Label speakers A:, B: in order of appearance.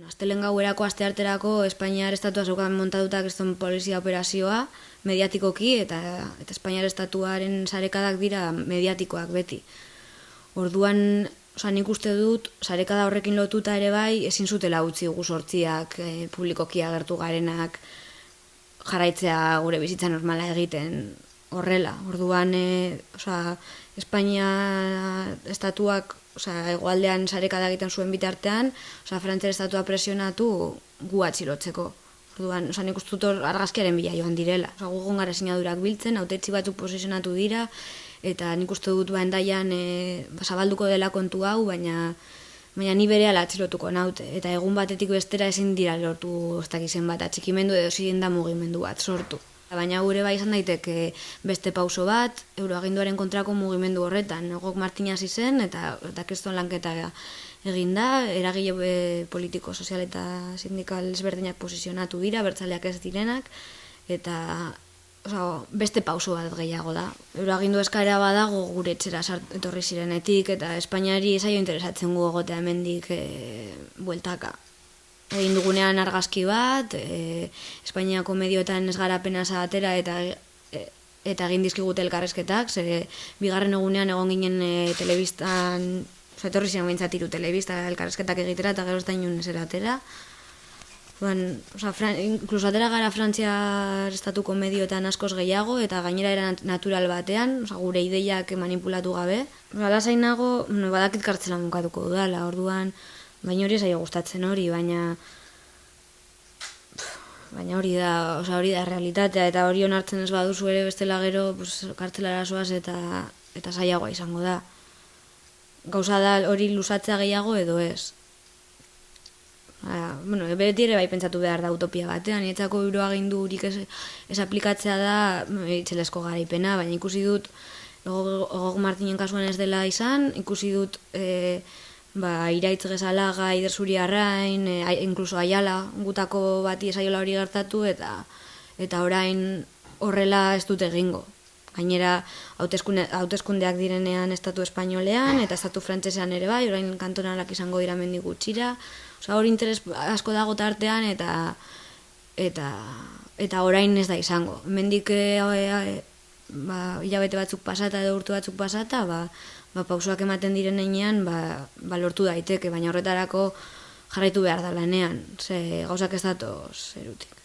A: Astelen gauerako astearterako Espainiar estatua zeukan montatuta kriston polizia operazioa mediatikoki eta Espainiar estatuaren sarekadak dira mediatikoak beti. Orduan, nik uste dut, sarekada horrekin lotuta ere bai, ezin zutela utzi gu sortziak, publikoki agertu garenak, jarraitzea gure bizitza normala egiten horrela. Orduan, Espainia estatuak hegoaldean sarekada egiten zuen bitartean, Frantziar estatua presionatu gu atxilotzeko. Orduan, nik uste dut argazkiaren bila joan direla. Gugon gara sinadurak biltzen, hautetsi batzuk posizionatu dira, eta nik uste dut endaian zabalduko dela kontu hau, baina ni berehala atxilotuko naute. Eta egun batetik bestera ezin dira lortu ez dakizen bat atxikimendu edo ezin da mugimendu bat sortu. Baina gure bai izan daiteke beste pauso bat, euroaginduaren kontrako mugimendu horretan. Gok Martin hasi zen eta kriston lanketa egin da, eragile politiko, sozial eta sindikal ezberdinak posizionatu dira, bertzaleak ez direnak, eta beste pauso bat gehiago da. Euroagindu eskaera badago gure etxera etorri zirenetik, eta Espainiari zaio interesatzen gu egotea hemendik bueltaka. Egin dugunean argazki bat, Espainiako medioetan ez gara apenas atera eta egin dizkigute elkarrezketak, bigarren egunean egon ginen telebistan, etorri ziren behintzat hiru telebista elkarrezketak egitera eta gero ez da inun ez eratera. Inkluso atera gara Frantziar estatuko medioetan askoz gehiago eta gainera era natural batean, gure ideiak manipulatu gabe. Alazain nago, badakit kartzela mukatuko dudala, orduan, baina hori zaio gustatzen hori, baina hori da realitatea eta hori onartzen ez baduzu ere bestela gero kartzelara zoaz eta zailagoa izango da. Gauza da hori luzatzea gehiago edo ez. Beti ere bai pentsatu behar da utopia batean, nietzako euroagindu hurik ez aplikatzea da itxelesko garaipena, baina ikusi dut Gogok Martinen kasuan ez dela izan, ikusi dut Iraitz Gezalaga, Aider Zuriarrain, inkluso Aiala gutako bati esaiola hori gertatu eta orain horrela ez dut egingo. Gainera, hauteskundeak direnean estatu espainolean eta estatu frantsesean ere bai, orain kantonalak izango dira mendik gutxira. Hori interes asko dago tartean eta orain ez da izango. Mendik hilabete batzuk pasata edo urte batzuk pasata, pausoak ematen diren heinean lortu daiteke, baina horretarako jarraitu behar da lanean, gauzak ez datoz erutik.